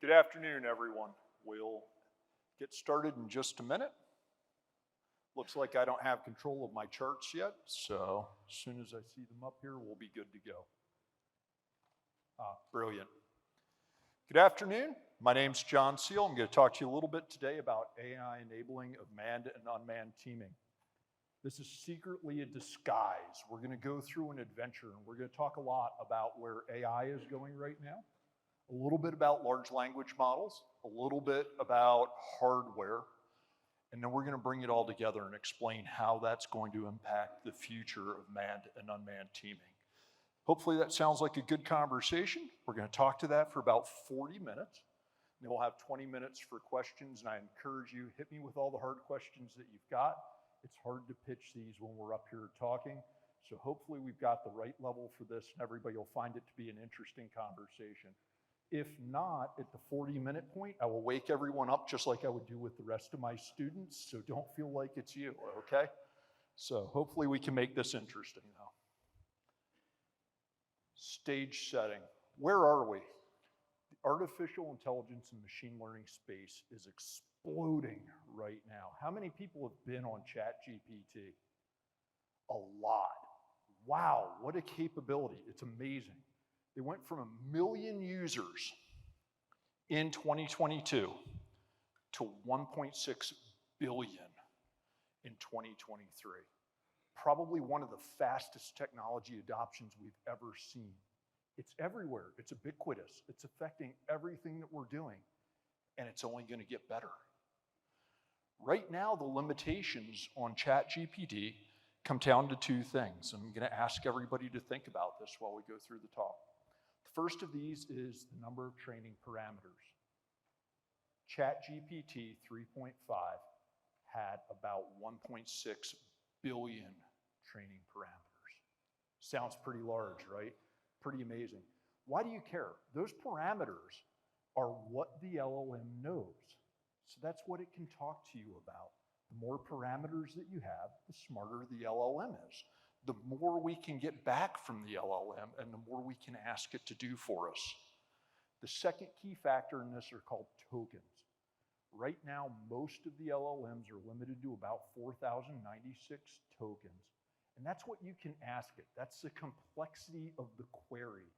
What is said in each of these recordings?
Good afternoon, everyone. We'll get started in just a minute. Looks like I don't have control of my charts yet, so as soon as I see them up here, we'll be good to go. Brilliant. Good afternoon. My name's John Seal. I'm going to talk to you a little bit today about AI enabling of manned and unmanned teaming. This is secretly a disguise. We're going to go through an adventure, and we're going to talk a lot about where AI is going right now, a little bit about large language models, a little bit about hardware, and then we're going to bring it all together and explain how that's going to impact the future of manned and unmanned teaming. Hopefully that sounds like a good conversation. We're going to talk to that for about 40 minutes. Then we'll have 20 minutes for questions, and I encourage you, hit me with all the hard questions that you've got. It's hard to pitch these when we're up here talking, so hopefully we've got the right level for this, and everybody will find it to be an interesting conversation. If not, at the 40-minute point, I will wake everyone up just like I would do with the rest of my students, so don't feel like it's you, okay? So hopefully we can make this interesting, though. Stage setting. Where are we? The artificial intelligence and machine learning space is exploding right now. How many people have been on ChatGPT? A lot. Wow, what a capability. It's amazing. They went from 1 million users in 2022 to 1.6 billion in 2023. Probably one of the fastest technology adoptions we've ever seen. It's everywhere, it's ubiquitous, it's affecting everything that we're doing, and it's only going to get better. Right now, the limitations on ChatGPT come down to two things. I'm going to ask everybody to think about this while we go through the talk. The first of these is the number of training parameters. ChatGPT 3.5 had about 1.6 billion training parameters. Sounds pretty large, right? Pretty amazing. Why do you care? Those parameters are what the LLM knows. So that's what it can talk to you about. The more parameters that you have, the smarter the LLM is. The more we can get back from the LLM and the more we can ask it to do for us. The second key factor in this are called tokens. Right now, most of the LLMs are limited to about 4,096 tokens. And that's what you can ask it. That's the complexity of the query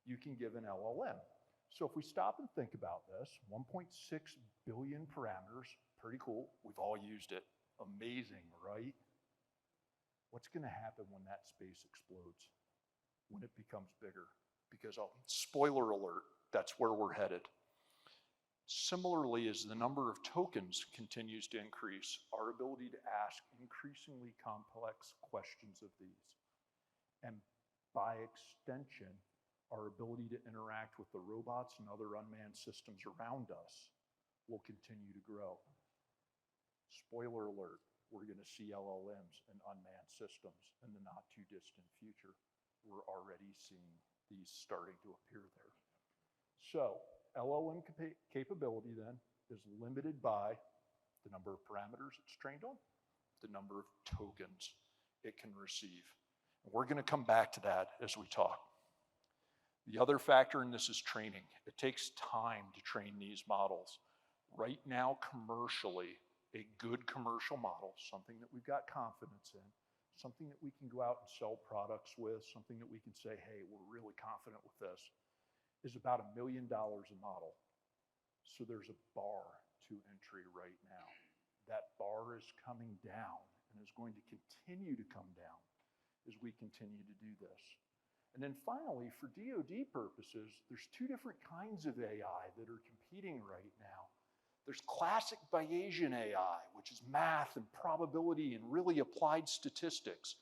you can give an LLM. So if we stop and think about this, 1.6 billion parameters, pretty cool. We've all used it. Amazing, right? What's going to happen when that space explodes? When it becomes bigger? Because, spoiler alert, that's where we're headed. Similarly, as the number of tokens continues to increase, our ability to ask increasingly complex questions of these, and by extension, our ability to interact with the robots and other unmanned systems around us will continue to grow. Spoiler alert, we're going to see LLMs in unmanned systems in the not too distant future. We're already seeing these starting to appear there. So, LLM capability then is limited by the number of parameters it's trained on, the number of tokens it can receive. And we're going to come back to that as we talk. The other factor in this is training. It takes time to train these models. Right now, commercially, a good commercial model, something that we've got confidence in, something that we can go out and sell products with, something that we can say, hey, we're really confident with this, is about $1 million a model. So there's a bar to entry right now. That bar is coming down and is going to continue to come down as we continue to do this. And then finally, for DoD purposes, there's two different kinds of AI that are competing right now. There's classic Bayesian AI, which is math and probability and really applied statistics.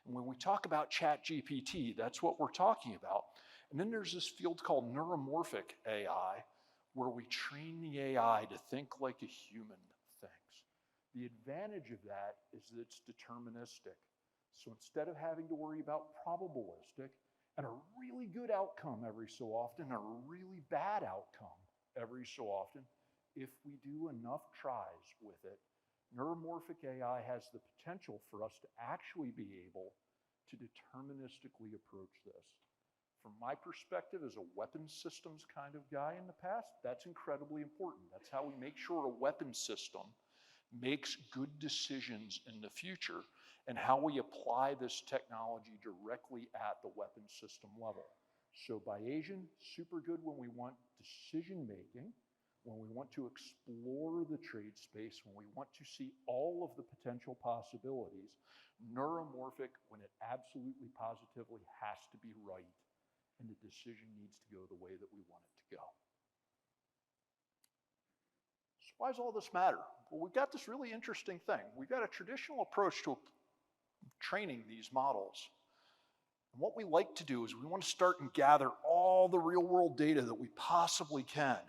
And when we talk about ChatGPT, that's what we're talking about. And then there's this field called neuromorphic AI, where we train the AI to think like a human thinks. The advantage of that is that it's deterministic. So instead of having to worry about probabilistic and a really good outcome every so often, and a really bad outcome every so often, if we do enough tries with it, neuromorphic AI has the potential for us to actually be able to deterministically approach this. From my perspective as a weapons systems kind of guy in the past, that's incredibly important. That's how we make sure a weapons system makes good decisions in the future, and how we apply this technology directly at the weapons system level. So Bayesian, super good when we want decision making, when we want to explore the trade space, when we want to see all of the potential possibilities. Neuromorphic when it absolutely positively has to be right and the decision needs to go the way that we want it to go. So why does all this matter? Well, we've got this really interesting thing. We've got a traditional approach to training these models. And what we like to do is we want to start and gather all the real world data that we possibly can.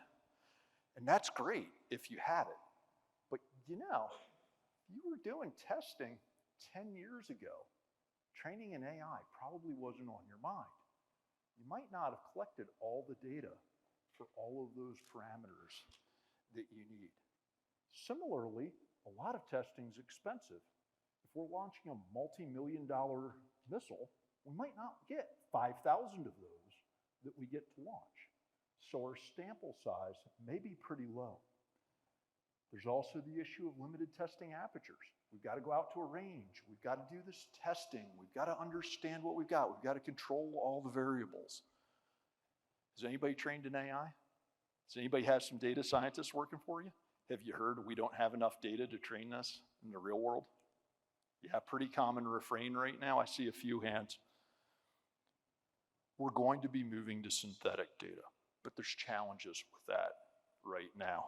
And that's great if you have it. But you were doing testing 10 years ago. Training in AI probably wasn't on your mind. You might not have collected all the data for all of those parameters that you need. Similarly, a lot of testing is expensive. If we're launching a multi-million-dollar missile, we might not get 5,000 of those that we get to launch. So our sample size may be pretty low. There's also the issue of limited testing apertures. We've got to go out to a range. We've got to do this testing. We've got to understand what we've got. We've got to control all the variables. Is anybody trained in AI? Does anybody have some data scientists working for you? Have you heard we don't have enough data to train this in the real world? Yeah, pretty common refrain right now. I see a few hands. We're going to be moving to synthetic data, but there's challenges with that right now.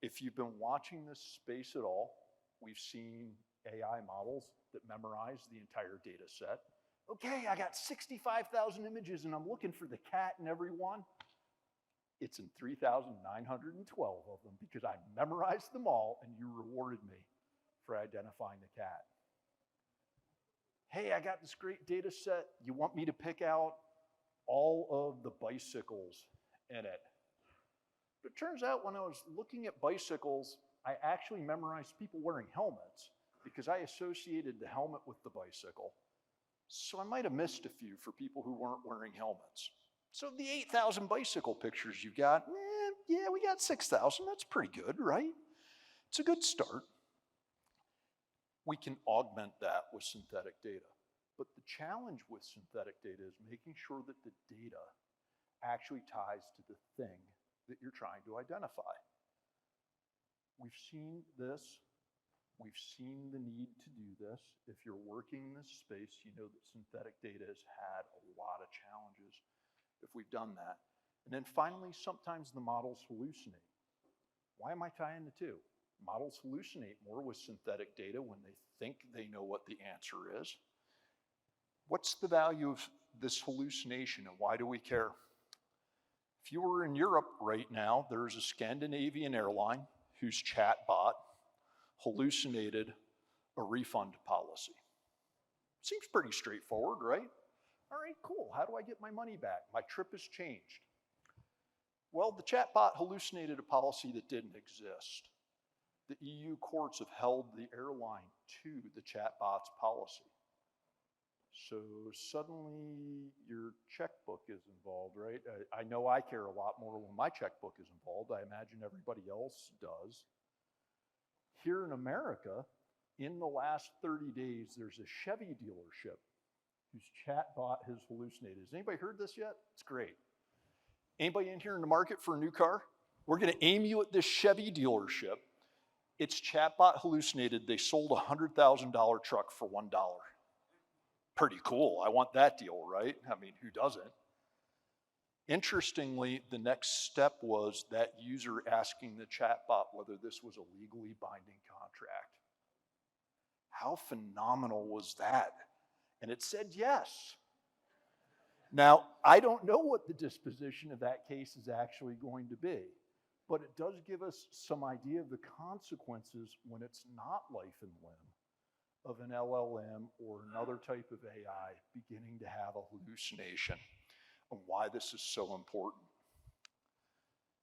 If you've been watching this space at all, we've seen AI models that memorize the entire data set. Okay, I got 65,000 images and I'm looking for the cat in every one. It's in 3,912 of them because I memorized them all and you rewarded me for identifying the cat. Hey, I got this great data set. You want me to pick out all of the bicycles in it. But it turns out when I was looking at bicycles, I actually memorized people wearing helmets because I associated the helmet with the bicycle. So I might have missed a few for people who weren't wearing helmets. So the 8,000 bicycle pictures you got, yeah, we got 6,000. That's pretty good, right? It's a good start. We can augment that with synthetic data. But the challenge with synthetic data is making sure that the data actually ties to the thing that you're trying to identify. We've seen this. We've seen the need to do this. If you're working in this space, you know that synthetic data has had a lot of challenges if we've done that. And then finally, sometimes the models hallucinate. Why am I tying the two? Models hallucinate more with synthetic data when they think they know what the answer is. What's the value of this hallucination and why do we care? If you were in Europe right now, there's a Scandinavian airline whose chatbot hallucinated a refund policy. Seems pretty straightforward, right? All right, cool. How do I get my money back? My trip has changed. Well, the chatbot hallucinated a policy that didn't exist. The EU courts have held the airline to the chatbot's policy. So suddenly your checkbook is involved, right? I know I care a lot more when my checkbook is involved. I imagine everybody else does. Here in America, in the last 30 days, there's a Chevy dealership whose chatbot has hallucinated. Has anybody heard this yet? It's great. Anybody in here in the market for a new car? We're going to aim you at this Chevy dealership. Its chatbot hallucinated. They sold a $100,000 truck for $1. Pretty cool. I want that deal, right? I mean, who doesn't? Interestingly, the next step was that user asking the chatbot whether this was a legally binding contract. How phenomenal was that? And it said yes. Now, I don't know what the disposition of that case is actually going to be, but it does give us some idea of the consequences when it's not life and limb of an LLM or another type of AI beginning to have a hallucination, and why this is so important.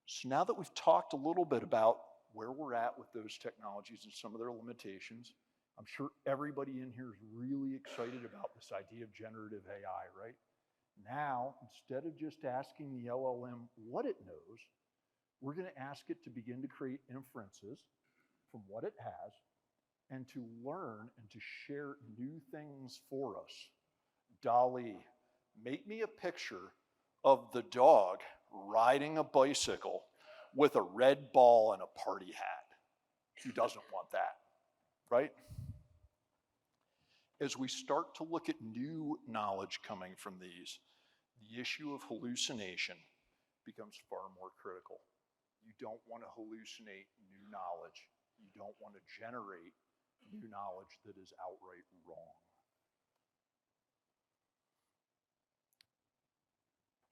So now that we've talked a little bit about where we're at with those technologies and some of their limitations, I'm sure everybody in here is really excited about this idea of generative AI, right? Now, instead of just asking the LLM what it knows, we're going to ask it to begin to create inferences from what it has and to learn and to share new things for us. Dali, make me a picture of the dog riding a bicycle with a red ball and a party hat. Who doesn't want that, right? As we start to look at new knowledge coming from these, the issue of hallucination becomes far more critical. You don't want to hallucinate new knowledge. You don't want to generate new knowledge that is outright wrong.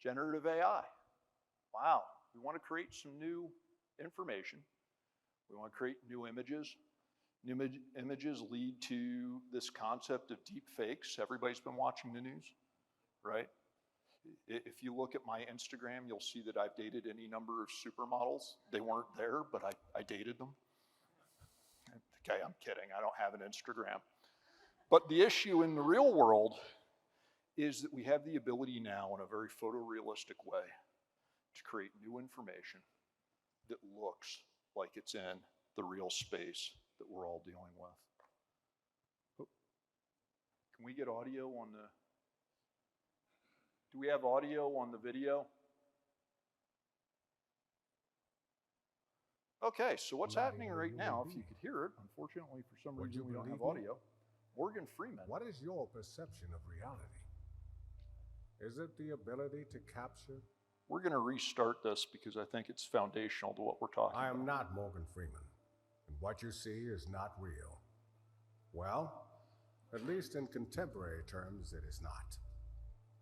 Generative AI. Wow, we want to create some new information. We want to create new images. New images lead to this concept of deep fakes. Everybody's been watching the news, right? If you look at my Instagram, you'll see that I've dated any number of supermodels. They weren't there, but I dated them. Okay, I'm kidding. I don't have an Instagram. But the issue in the real world is that we have the ability now in a very photorealistic way to create new information that looks like it's in the real space that we're all dealing with. Can we get audio on the, do we have audio on the video? Okay, so what's happening right now, if you could hear it, unfortunately for some reason we don't have audio. Morgan Freeman. What is your perception of reality? Is it the ability to capture? We're going to restart this because I think it's foundational to what we're talking about. I am not Morgan Freeman, and what you see is not real. Well, at least in contemporary terms, it is not.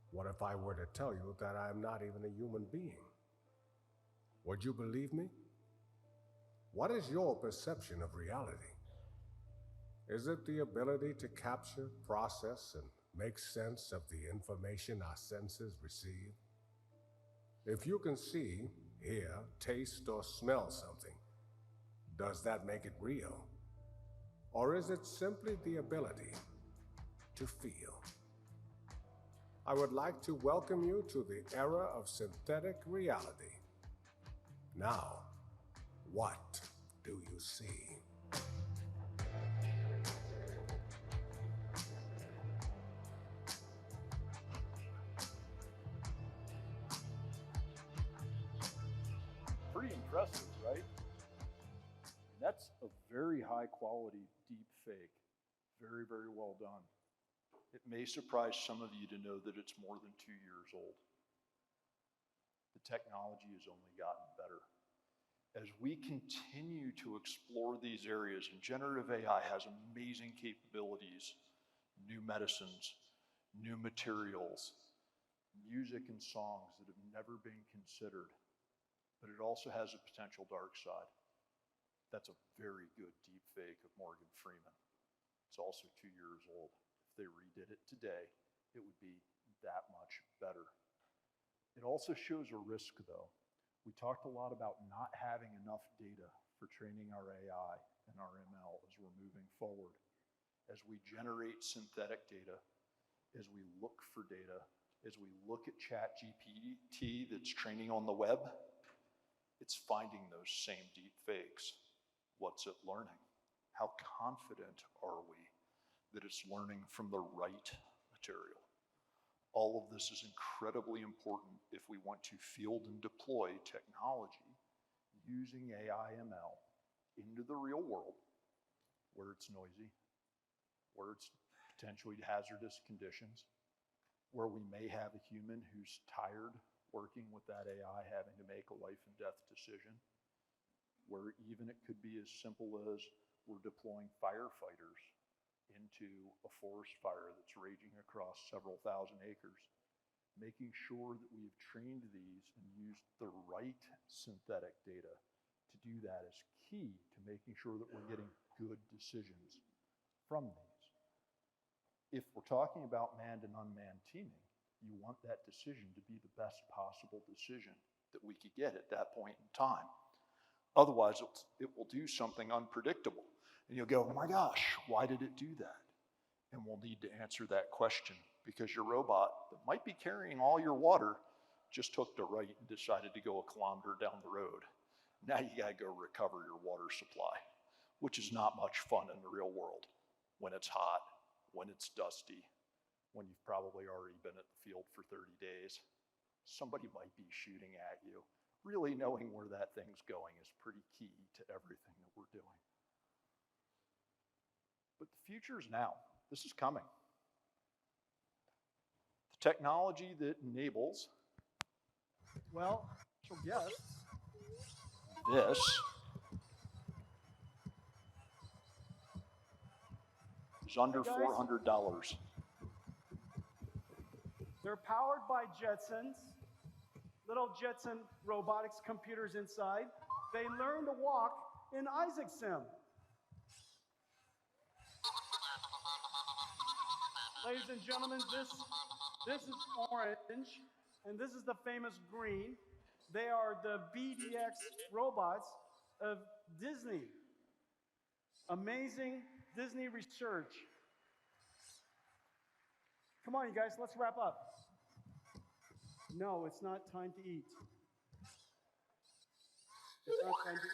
What if I were to tell you that I am not even a human being? Would you believe me? What is your perception of reality? Is it the ability to capture, process, and make sense of the information our senses receive? If you can see, hear, taste, or smell something, does that make it real? Or is it simply the ability to feel? I would like to welcome you to the era of synthetic reality. Now, what do you see? Pretty impressive, right? That's a very high quality deep fake. Very, very well done. It may surprise some of you to know that it's more than 2 years old. The technology has only gotten better. As we continue to explore these areas, and generative AI has amazing capabilities, new medicines, new materials, music and songs that have never been considered, but it also has a potential dark side. That's a very good deep fake of Morgan Freeman. It's also 2 years old. If they redid it today, it would be that much better. It also shows a risk, though. We talked a lot about not having enough data for training our AI and our ML as we're moving forward. As we generate synthetic data, as we look for data, as we look at ChatGPT that's training on the web, it's finding those same deep fakes. What's it learning? How confident are we that it's learning from the right material? All of this is incredibly important if we want to field and deploy technology using AI ML into the real world where it's noisy, where it's potentially hazardous conditions, where we may have a human who's tired working with that AI, having to make a life and death decision, where even it could be as simple as we're deploying firefighters into a forest fire that's raging across several thousand acres. Making sure that we've trained these and used the right synthetic data to do that is key to making sure that we're getting good decisions from these. If we're talking about manned and unmanned teaming, you want that decision to be the best possible decision that we could get at that point in time. Otherwise, it will do something unpredictable. And you'll go, oh my gosh, why did it do that? And we'll need to answer that question because your robot that might be carrying all your water just took the right and decided to go a kilometer down the road. Now you gotta go recover your water supply, which is not much fun in the real world when it's hot, when it's dusty, when you've probably already been at the field for 30 days. Somebody might be shooting at you. Really knowing where that thing's going is pretty key to everything that we're doing. But the future is now. This is coming. The technology that enables, well, she'll guess, this is under $400. They're powered by Jetsons, little Jetson robotics computers inside. They learn to walk in Isaac Sim. Ladies and gentlemen, this is orange, and this is the famous green. They are the BDX robots of Disney. Amazing Disney research. Come on, you guys, let's wrap up. No, it's not time to eat. It's not time to eat.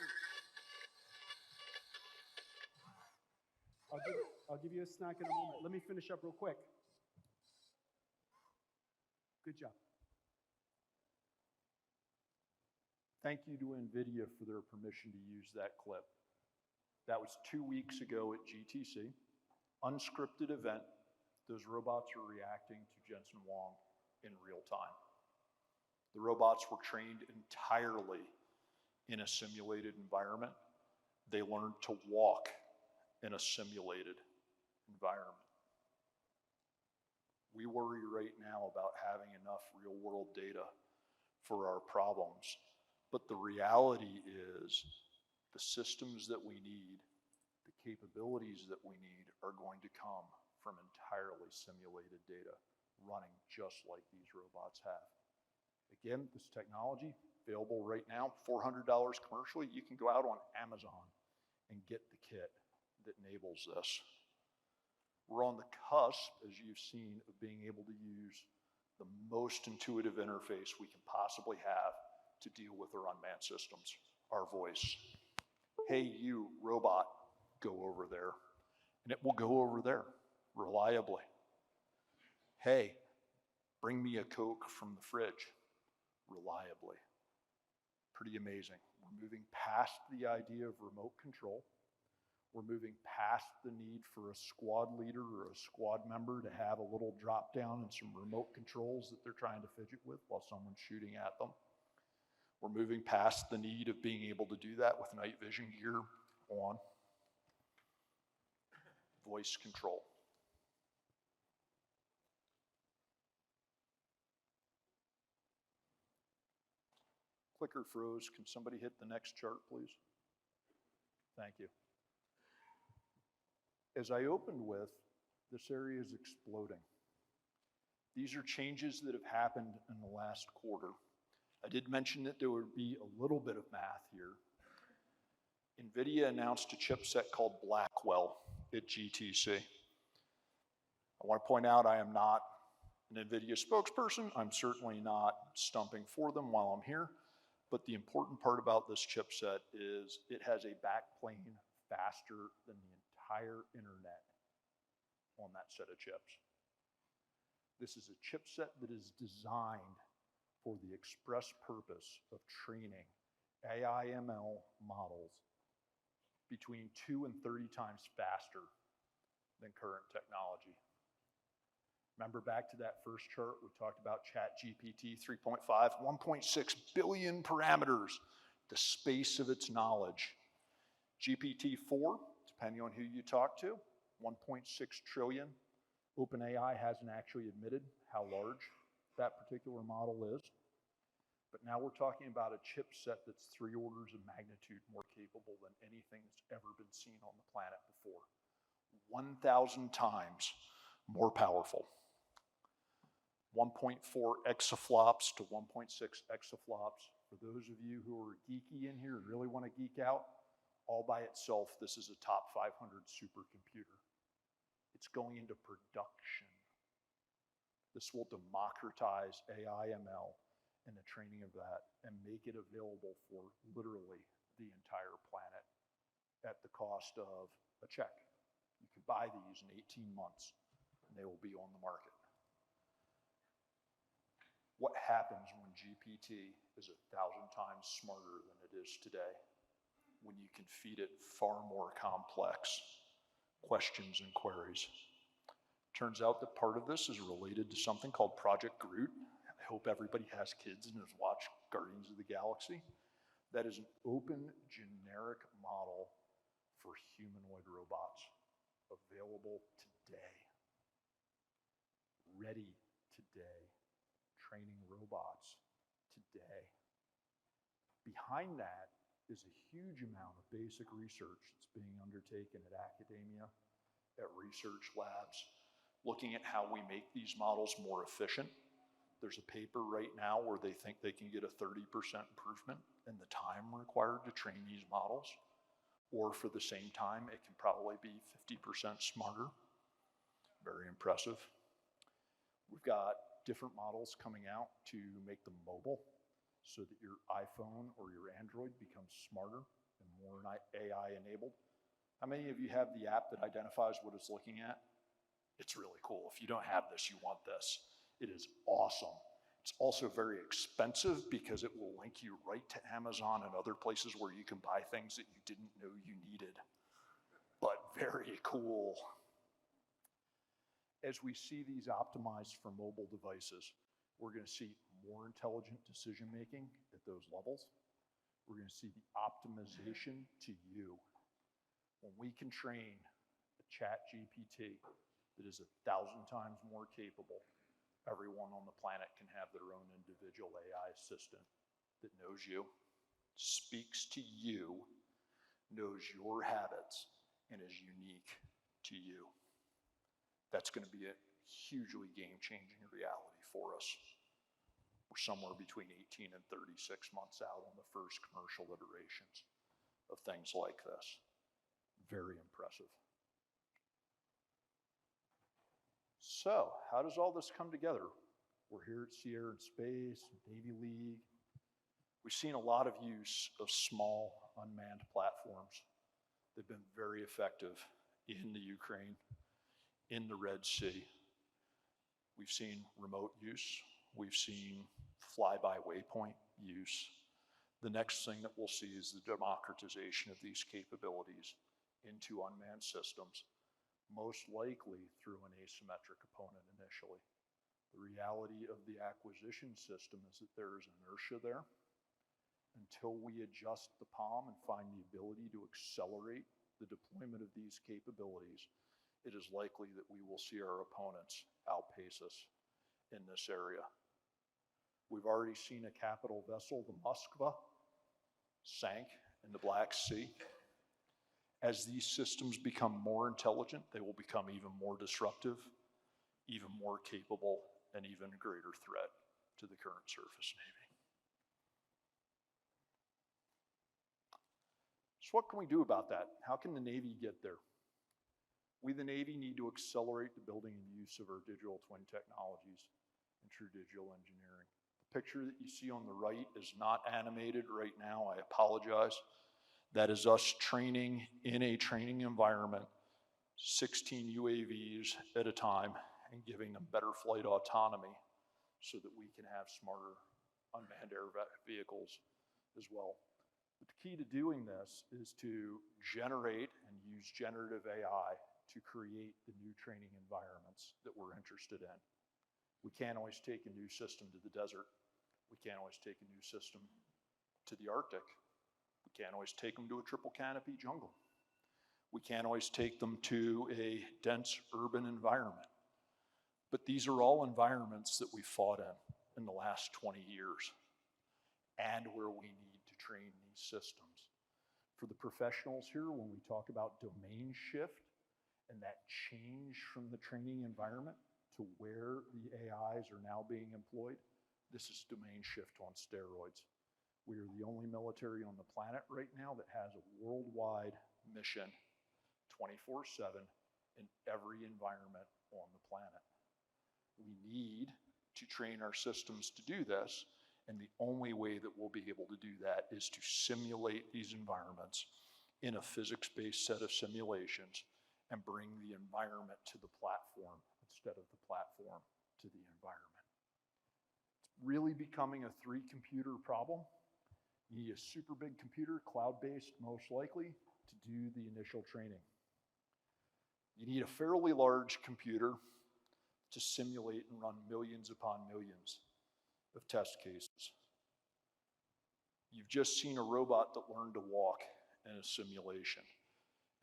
I'll give you a snack in a moment. Let me finish up real quick. Good job. Thank you to NVIDIA for their permission to use that clip. That was 2 weeks ago at GTC. Unscripted event. Those robots are reacting to Jensen Huang in real time. The robots were trained entirely in a simulated environment. They learned to walk in a simulated environment. We worry right now about having enough real-world data for our problems, but the reality is the systems that we need, the capabilities that we need are going to come from entirely simulated data running just like these robots have. Again, this technology available right now, $400 commercially. You can go out on Amazon and get the kit that enables this. We're on the cusp, as you've seen, of being able to use the most intuitive interface we can possibly have to deal with our unmanned systems, our voice. Hey, you robot, go over there. And it will go over there reliably. Hey, bring me a Coke from the fridge reliably. Pretty amazing. We're moving past the idea of remote control. We're moving past the need for a squad leader or a squad member to have a little drop down and some remote controls that they're trying to fidget with while someone's shooting at them. We're moving past the need of being able to do that with night vision gear on. Voice control. Clicker froze. Can somebody hit the next chart, please? Thank you. As I opened with, this area is exploding. These are changes that have happened in the last quarter. I did mention that there would be a little bit of math here. NVIDIA announced a chipset called Blackwell at GTC. I want to point out I am not an NVIDIA spokesperson. I'm certainly not stumping for them while I'm here. But the important part about this chipset is it has a backplane faster than the entire internet on that set of chips. This is a chipset that is designed for the express purpose of training AI ML models between 2 and 30 times faster than current technology. Remember back to that first chart, we talked about ChatGPT 3.5, 1.6 billion parameters, the space of its knowledge. GPT-4, depending on who you talk to, 1.6 trillion. OpenAI hasn't actually admitted how large that particular model is. But now we're talking about a chipset that's 3 orders of magnitude more capable than anything that's ever been seen on the planet before. 1,000 times more powerful. 1.4 exaflops to 1.6 exaflops. For those of you who are geeky in here and really want to geek out, all by itself, this is a top 500 supercomputer. It's going into production. This will democratize AI ML and the training of that and make it available for literally the entire planet at the cost of a check. You can buy these in 18 months and they will be on the market. What happens when GPT is 1,000 times smarter than it is today? When you can feed it far more complex questions and queries. Turns out that part of this is related to something called Project Groot. I hope everybody has kids and has watched Guardians of the Galaxy. That is an open, generic model for humanoid robots available today. Ready today. Training robots today. Behind that is a huge amount of basic research that's being undertaken at academia, at research labs, looking at how we make these models more efficient. There's a paper right now where they think they can get a 30% improvement in the time required to train these models, or for the same time, it can probably be 50% smarter. Very impressive. We've got different models coming out to make them mobile so that your iPhone or your Android becomes smarter and more AI enabled. How many of you have the app that identifies what it's looking at? It's really cool. If you don't have this, you want this. It is awesome. It's also very expensive because it will link you right to Amazon and other places where you can buy things that you didn't know you needed. But very cool. As we see these optimized for mobile devices, we're going to see more intelligent decision making at those levels. We're going to see the optimization to you. When we can train a chat GPT that is 1,000 times more capable, everyone on the planet can have their own individual AI assistant that knows you, speaks to you, knows your habits, and is unique to you. That's going to be a hugely game-changing reality for us. We're somewhere between 18 and 36 months out on the first commercial iterations of things like this. Very impressive. So, how does all this come together? We're here at Sierra and Space, Navy League. We've seen a lot of use of small unmanned platforms. They've been very effective in the Ukraine, in the Red Sea. We've seen remote use. We've seen fly-by waypoint use. The next thing that we'll see is the democratization of these capabilities into unmanned systems, most likely through an asymmetric opponent initially. The reality of the acquisition system is that there is inertia there. Until we adjust the POM and find the ability to accelerate the deployment of these capabilities, it is likely that we will see our opponents outpace us in this area. We've already seen a capital vessel, the Moskva, sank in the Black Sea. As these systems become more intelligent, they will become even more disruptive, even more capable, and even a greater threat to the current surface Navy. So what can we do about that? How can the Navy get there? We, the Navy, need to accelerate the building and use of our digital twin technologies and true digital engineering. The picture that you see on the right is not animated right now. I apologize. That is us training in a training environment, 16 UAVs at a time, and giving them better flight autonomy so that we can have smarter unmanned air vehicles as well. But the key to doing this is to generate and use generative AI to create the new training environments that we're interested in. We can't always take a new system to the desert. We can't always take a new system to the Arctic. We can't always take them to a triple canopy jungle. We can't always take them to a dense urban environment. But these are all environments that we fought in the last 20 years and where we need to train these systems. For the professionals here, when we talk about domain shift and that change from the training environment to where the AIs are now being employed, this is domain shift on steroids. We are the only military on the planet right now that has a worldwide mission 24/7 in every environment on the planet. We need to train our systems to do this, and the only way that we'll be able to do that is to simulate these environments in a physics-based set of simulations and bring the environment to the platform instead of the platform to the environment. It's really becoming a 3-computer problem. You need a super big computer, cloud-based most likely, to do the initial training. You need a fairly large computer to simulate and run millions upon millions of test cases. You've just seen a robot that learned to walk in a simulation.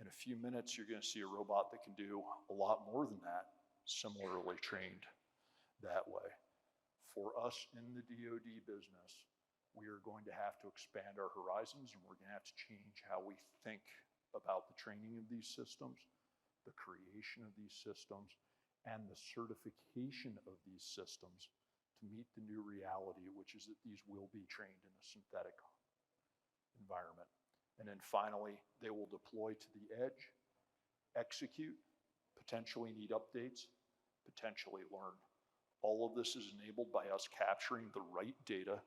In a few minutes, you're going to see a robot that can do a lot more than that, similarly trained that way. For us in the DoD business, we are going to have to expand our horizons, and we're going to have to change how we think about the training of these systems, the creation of these systems, and the certification of these systems to meet the new reality, which is that these will be trained in a synthetic environment. And then finally, they will deploy to the edge, execute, potentially need updates, potentially learn. All of this is enabled by us capturing the right data,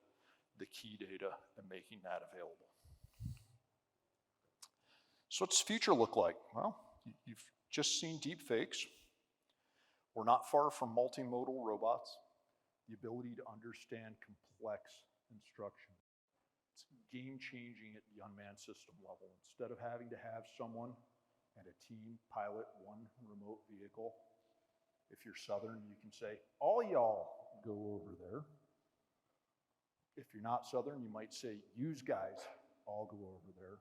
the key data, and making that available. So what's the future look like? Well, you've just seen deepfakes. We're not far from multimodal robots, the ability to understand complex instructions. It's game-changing at the unmanned system level. Instead of having to have someone and a team pilot one remote vehicle, if you're Southern, you can say, all y'all go over there. If you're not Southern, you might say, yous guys all go over there.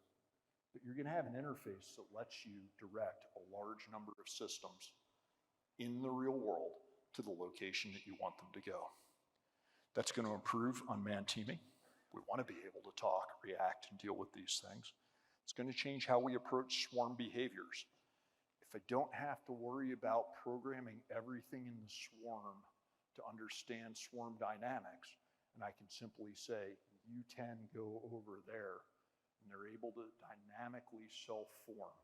But you're going to have an interface that lets you direct a large number of systems in the real world to the location that you want them to go. That's going to improve unmanned teaming. We want to be able to talk, react, and deal with these things. It's going to change how we approach swarm behaviors. If I don't have to worry about programming everything in the swarm to understand swarm dynamics, and I can simply say, you 10 go over there, and they're able to dynamically self-form,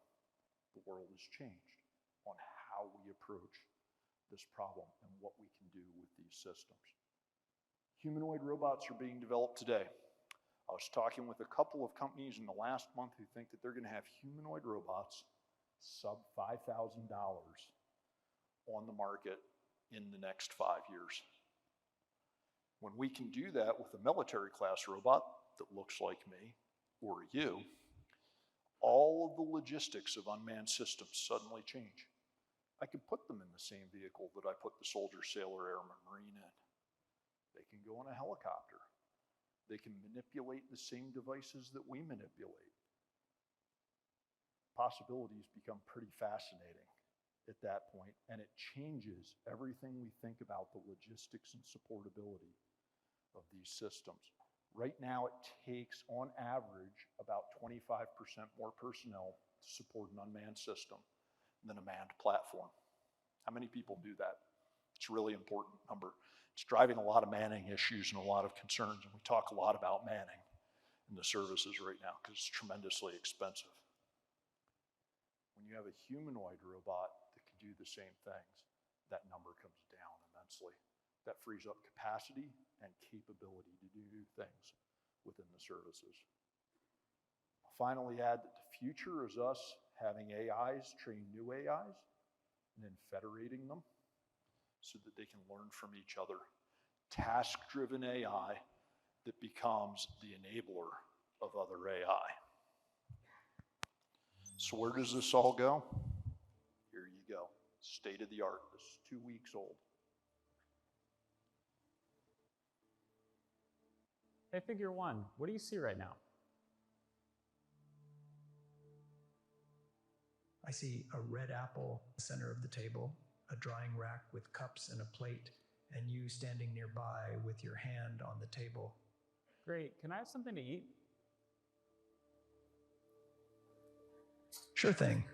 the world has changed on how we approach this problem and what we can do with these systems. Humanoid robots are being developed today. I was talking with a couple of companies in the last month who think that they're going to have humanoid robots sub $5,000 on the market in the next 5 years. When we can do that with a military class robot that looks like me or you, all of the logistics of unmanned systems suddenly change. I can put them in the same vehicle that I put the soldier, sailor, airman, marine in. They can go in a helicopter. They can manipulate the same devices that we manipulate. Possibilities become pretty fascinating at that point, and it changes everything we think about the logistics and supportability of these systems. Right now, it takes, on average, about 25% more personnel to support an unmanned system than a manned platform. How many people do that? It's a really important number. It's driving a lot of manning issues and a lot of concerns, and we talk a lot about manning in the services right now because it's tremendously expensive. When you have a humanoid robot that can do the same things, that number comes down immensely. That frees up capacity and capability to do new things within the services. I'll finally add that the future is us having AIs train new AIs and then federating them so that they can learn from each other. Task-driven AI that becomes the enabler of other AI. So where does this all go? Here you go. State of the art. This is 2 weeks old. Hey, figure one, what do you see right now? I see a red apple center of the table, a drying rack with cups and a plate, and you standing nearby with your hand on the table. Great, can I have something to eat? Sure thing.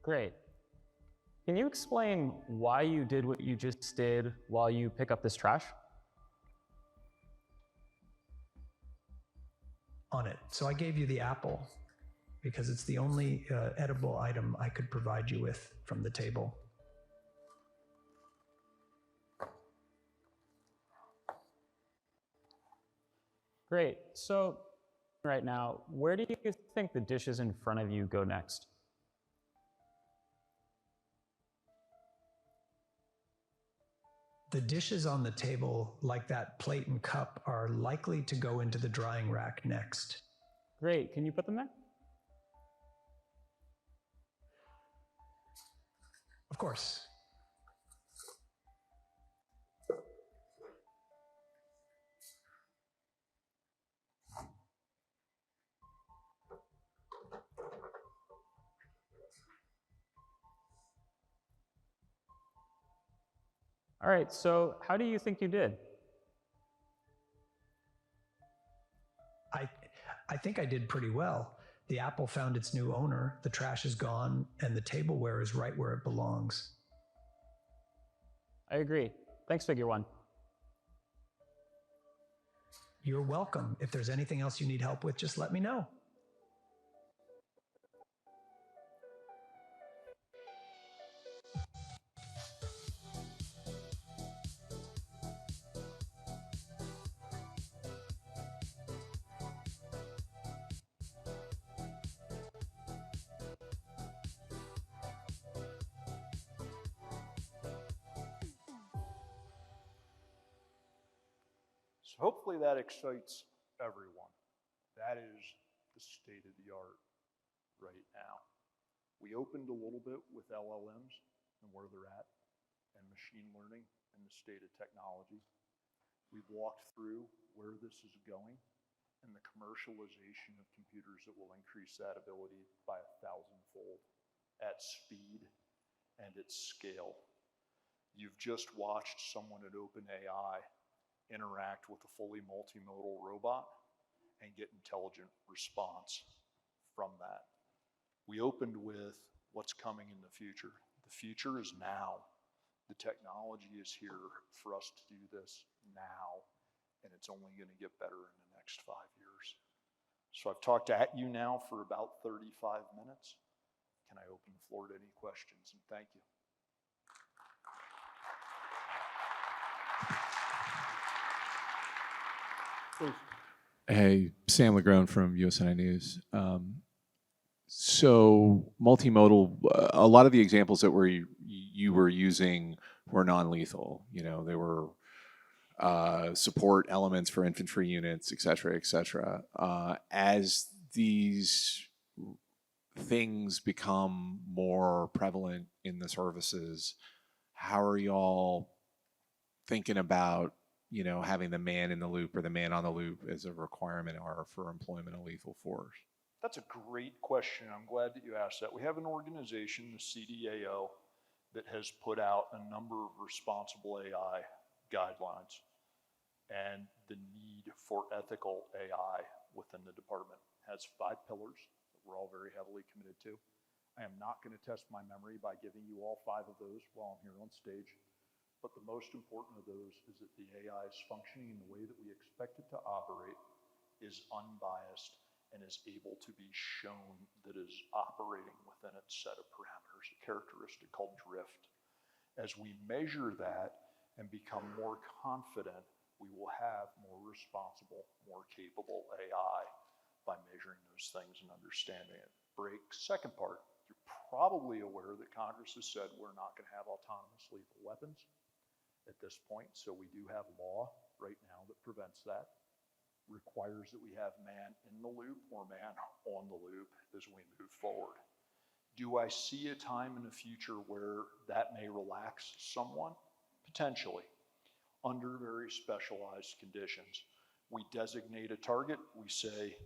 Great. Can you explain why you did what you just did while you pick up this trash? on it. So I gave you the apple because it's the only edible item I could provide you with from the table. Great. So right now, where do you think the dishes in front of you go next? The dishes on the table, like that plate and cup, are likely to go into the drying rack next. Great. Can you put them there? Of course. All right. So how do you think you did? I think I did pretty well. The apple found its new owner, the trash is gone, and the tableware is right where it belongs. I agree. Thanks, Figure One. You're welcome. If there's anything else you need help with, just let me know. So hopefully that excites everyone. That is the state of the art right now. We opened a little bit with LLMs and where they're at, and machine learning and the state of technology. We've walked through where this is going and the commercialization of computers that will increase that ability by 1,000-fold at speed and at scale. You've just watched someone at OpenAI interact with a fully multimodal robot and get intelligent response from that. We opened with what's coming in the future. The future is now. The technology is here for us to do this now, and it's only going to get better in the next 5 years. So I've talked at you now for about 35 minutes. Can I open the floor to any questions? And thank you. Please. Hey, Sam Legrone from USNI News. So multimodal, a lot of the examples that you were using were non-lethal. You know, they were support elements for infantry units, et cetera, et cetera. As these things become more prevalent in the services, how are y'all thinking about, you know, having the man in the loop or the man on the loop as a requirement or for employment of lethal force? That's a great question. I'm glad that you asked that. We have an organization, the CDAO, that has put out a number of responsible AI guidelines and the need for ethical AI within the department. It has 5 pillars that we're all very heavily committed to. I am not going to test my memory by giving you all 5 of those while I'm here on stage. But the most important of those is that the AI is functioning in the way that we expect it to operate, is unbiased, and is able to be shown that is operating within its set of parameters, a characteristic called drift. As we measure that and become more confident, we will have more responsible, more capable AI by measuring those things and understanding it. Break. Second part, you're probably aware that Congress has said we're not going to have autonomous lethal weapons at this point. So we do have law right now that prevents that, requires that we have man in the loop or man on the loop as we move forward. Do I see a time in the future where that may relax somewhat? Potentially, under very specialized conditions. We designate a target, we say,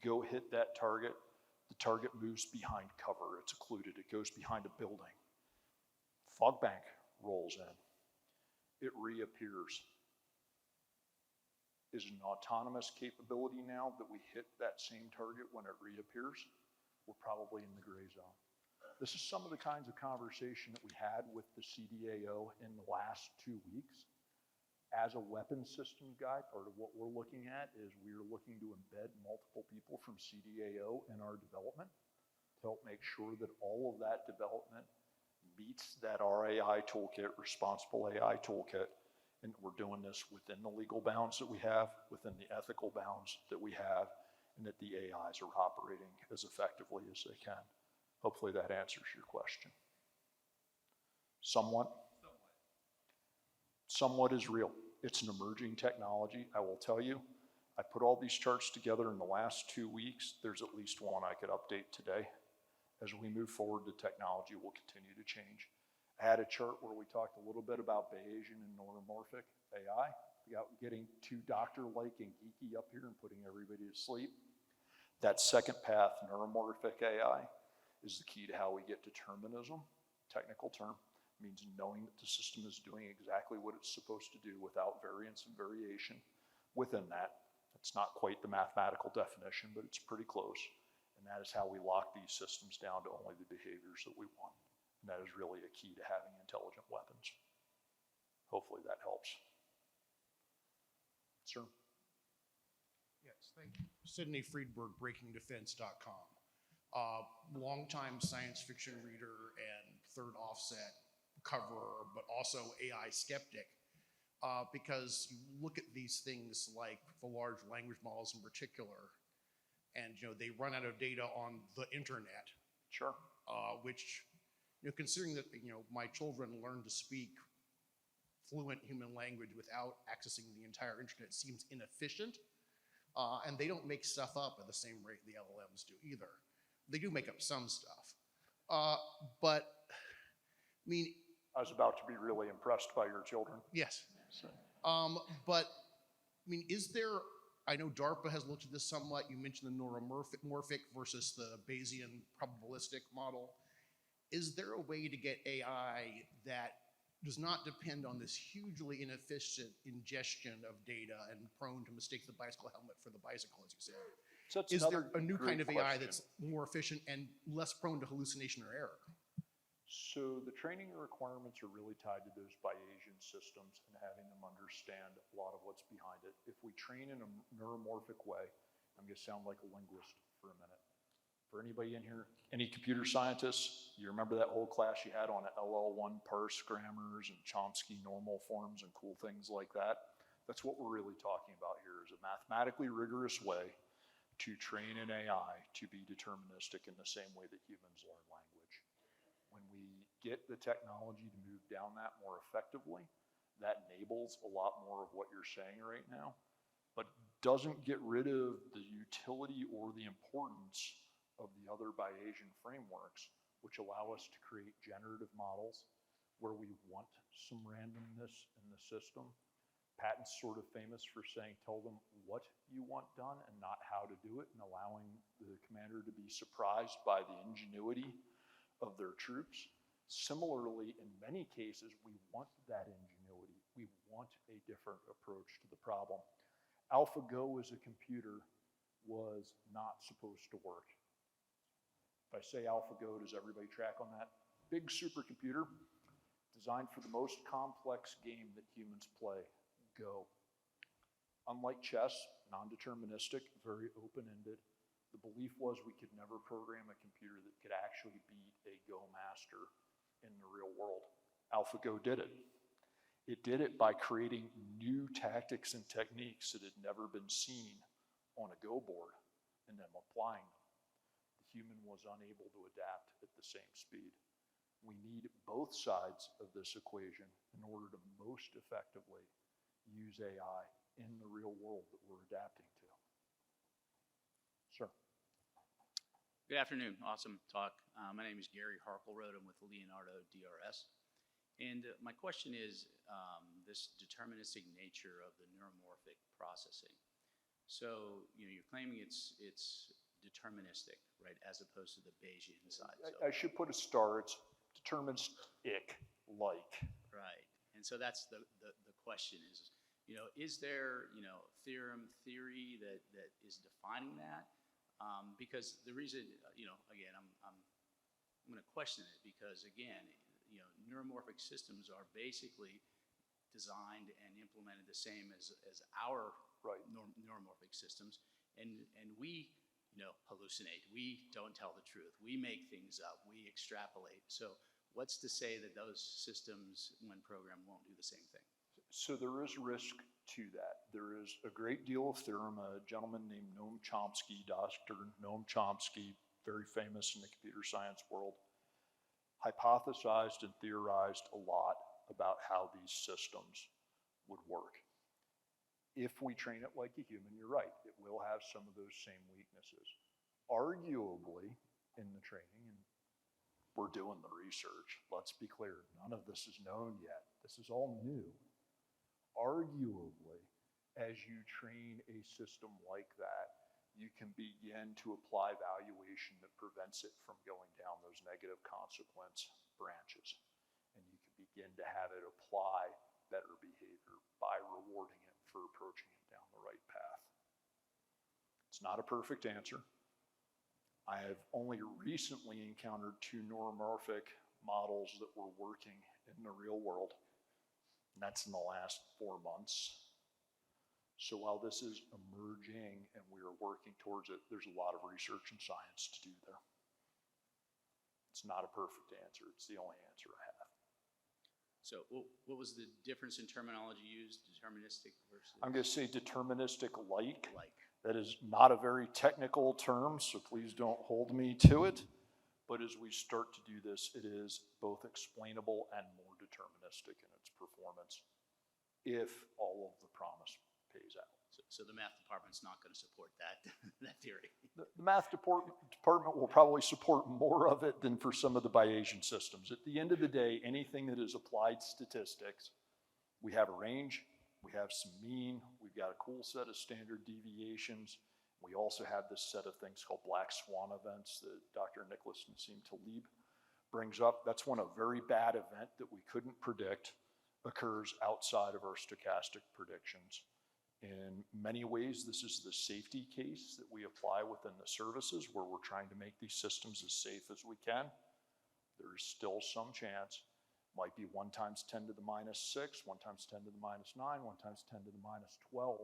go hit that target. The target moves behind cover, it's occluded, it goes behind a building. Fog bank rolls in, it reappears. Is an autonomous capability now that we hit that same target when it reappears? We're probably in the gray zone. This is some of the kinds of conversation that we had with the CDAO in the last 2 weeks. As a weapons system guy, part of what we're looking at is we're looking to embed multiple people from CDAO in our development to help make sure that all of that development meets that RAI toolkit, responsible AI toolkit, and we're doing this within the legal bounds that we have, within the ethical bounds that we have, and that the AIs are operating as effectively as they can. Hopefully that answers your question. Somewhat? Somewhat is real. It's an emerging technology. I will tell you, I put all these charts together in the last 2 weeks. There's at least one I could update today. As we move forward, the technology will continue to change. I had a chart where we talked a little bit about Bayesian and neuromorphic AI, without getting too doctor-like and geeky up here and putting everybody to sleep. That second path, neuromorphic AI, is the key to how we get determinism, technical term. Means knowing that the system is doing exactly what it's supposed to do without variance and variation within that. It's not quite the mathematical definition, but it's pretty close. And that is how we lock these systems down to only the behaviors that we want. And that is really a key to having intelligent weapons. Hopefully that helps. Sir? Yes, thank you. Sidney Friedberg, BreakingDefense.com. Longtime science fiction reader and third offset coverer, but also AI skeptic, because you look at these things like the large language models in particular, and they run out of data on the internet. Sure. Which, considering that my children learn to speak fluent human language without accessing the entire internet seems inefficient, and they don't make stuff up at the same rate the LLMs do either. They do make up some stuff, but I mean. I was about to be really impressed by your children. Yes. So. But, I mean, I know DARPA has looked at this somewhat. You mentioned the neuromorphic versus the Bayesian probabilistic model. Is there a way to get AI that does not depend on this hugely inefficient ingestion of data and prone to mistake the bicycle helmet for the bicycle, as you said? So is there a new kind of AI that's more efficient and less prone to hallucination or error? So the training requirements are really tied to those Bayesian systems and having them understand a lot of what's behind it. If we train in a neuromorphic way, I'm going to sound like a linguist for a minute. For anybody in here, any computer scientists, you remember that whole class you had on LL1 parse grammars and Chomsky normal forms and cool things like that? That's what we're really talking about here, is a mathematically rigorous way to train an AI to be deterministic in the same way that humans learn language. When we get the technology to move down that more effectively, that enables a lot more of what you're saying right now, but doesn't get rid of the utility or the importance of the other Bayesian frameworks, which allow us to create generative models where we want some randomness in the system. Patton's sort of famous for saying, tell them what you want done and not how to do it, and allowing the commander to be surprised by the ingenuity of their troops. Similarly, in many cases, we want that ingenuity. We want a different approach to the problem. AlphaGo as a computer was not supposed to work. If I say AlphaGo, does everybody track on that? Big supercomputer designed for the most complex game that humans play, Go. Unlike chess, non-deterministic, very open-ended, the belief was we could never program a computer that could actually beat a Go master in the real world. AlphaGo did it. It did it by creating new tactics and techniques that had never been seen on a Go board and then applying them. The human was unable to adapt at the same speed. We need both sides of this equation in order to most effectively use AI in the real world that we're adapting to. Sure. Good afternoon. Awesome talk. My name is Gary Harkleroad. I'm with Leonardo DRS. And my question is this deterministic nature of the neuromorphic processing. So you're claiming it's deterministic, right, as opposed to the Bayesian side. So, I should put a star. It's deterministic-like. Right. And so that's the question is there theory that is defining that? Because the reason, again, I'm going to question it because, again, neuromorphic systems are basically designed and implemented the same as our Right. neuromorphic systems, and we hallucinate. We don't tell the truth. We make things up. We extrapolate. So what's to say that those systems, when programmed, won't do the same thing? So there is risk to that. There is a great deal of theorem. A gentleman named Noam Chomsky, Dr. Noam Chomsky, very famous in the computer science world, hypothesized and theorized a lot about how these systems would work. If we train it like a human, you're right, it will have some of those same weaknesses. Arguably, in the training, and we're doing the research, let's be clear, none of this is known yet. This is all new. Arguably, as you train a system like that, you can begin to apply valuation that prevents it from going down those negative consequence branches. And you can begin to have it apply better behavior by rewarding it for approaching it down the right path. It's not a perfect answer. I have only recently encountered 2 neuromorphic models that were working in the real world. And that's in the last 4 months. So while this is emerging and we are working towards it, there's a lot of research and science to do there. It's not a perfect answer. It's the only answer I have. So what was the difference in terminology used, deterministic versus? I'm going to say deterministic like. Like. That is not a very technical term, so please don't hold me to it. But as we start to do this, it is both explainable and more deterministic in its performance if all of the promise pays out. So the math department's not going to support that, that theory. The math department will probably support more of it than for some of the Bayesian systems. At the end of the day, anything that is applied statistics, we have a range, we have some mean, we've got a cool set of standard deviations. We also have this set of things called black swan events that Dr. Nicholas Nassim Taleb brings up. That's when a very bad event that we couldn't predict occurs outside of our stochastic predictions. In many ways, this is the safety case that we apply within the services where we're trying to make these systems as safe as we can. There is still some chance. Might be 1 times 10 to the minus 6, 1 times 10 to the minus 9, 1 times 10 to the minus 12,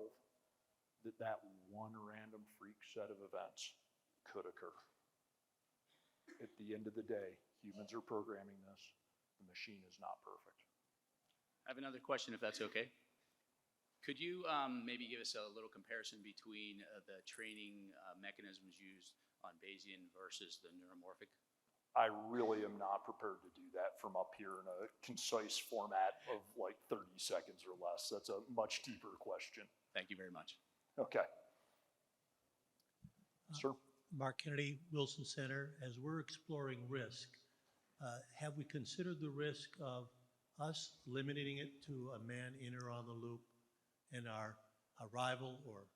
that one random freak set of events could occur. At the end of the day, humans are programming this. The machine is not perfect. I have another question, if that's okay. Could you maybe give us a little comparison between the training mechanisms used on Bayesian versus the neuromorphic? I really am not prepared to do that from up here in a concise format of like 30 seconds or less. That's a much deeper question. Thank you very much. Okay. Sir? Mark Kennedy, Wilson Center. As we're exploring risk, have we considered the risk of us limiting it to a man in or on the loop and our rival or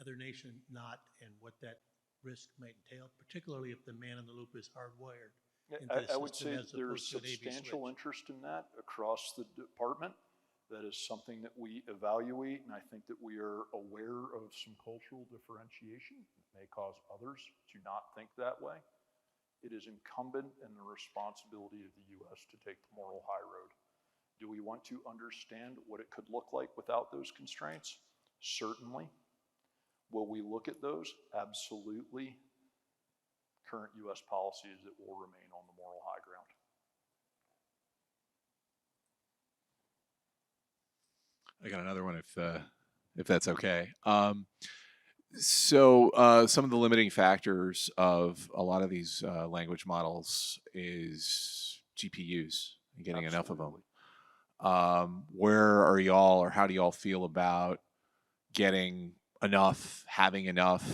other nation not, and what that risk might entail, particularly if the man in the loop is hardwired? I would say there's substantial interest in that across the department. That is something that we evaluate, and I think that we are aware of some cultural differentiation that may cause others to not think that way. It is incumbent in the responsibility of the U.S. to take the moral high road. Do we want to understand what it could look like without those constraints? Certainly. Will we look at those? Absolutely. Current U.S. policy is it will remain on the moral high ground. I got another one if that's okay. So some of the limiting factors of a lot of these language models is GPUs and getting enough of them. Where are y'all, or how do y'all feel about getting enough, having enough,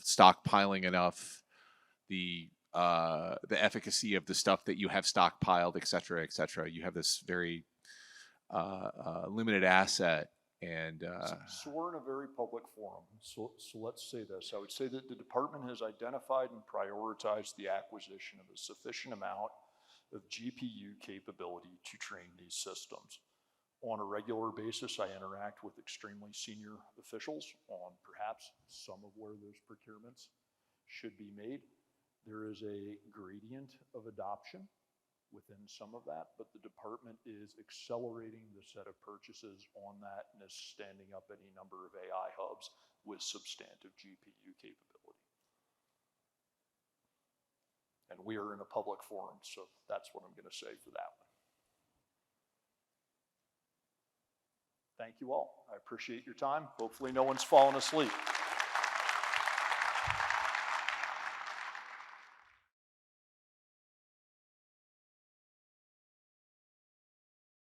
stockpiling enough, the efficacy of the stuff that you have stockpiled, et cetera, et cetera? You have this very limited asset, and so we're in a very public forum. So let's say this. I would say that the department has identified and prioritized the acquisition of a sufficient amount of GPU capability to train these systems. On a regular basis, I interact with extremely senior officials on perhaps some of where those procurements should be made. There is a gradient of adoption within some of that, but the department is accelerating the set of purchases on that and is standing up any number of AI hubs with substantive GPU capability. And we are in a public forum, so that's what I'm going to say for that one. Thank you all. I appreciate your time. Hopefully no one's fallen asleep.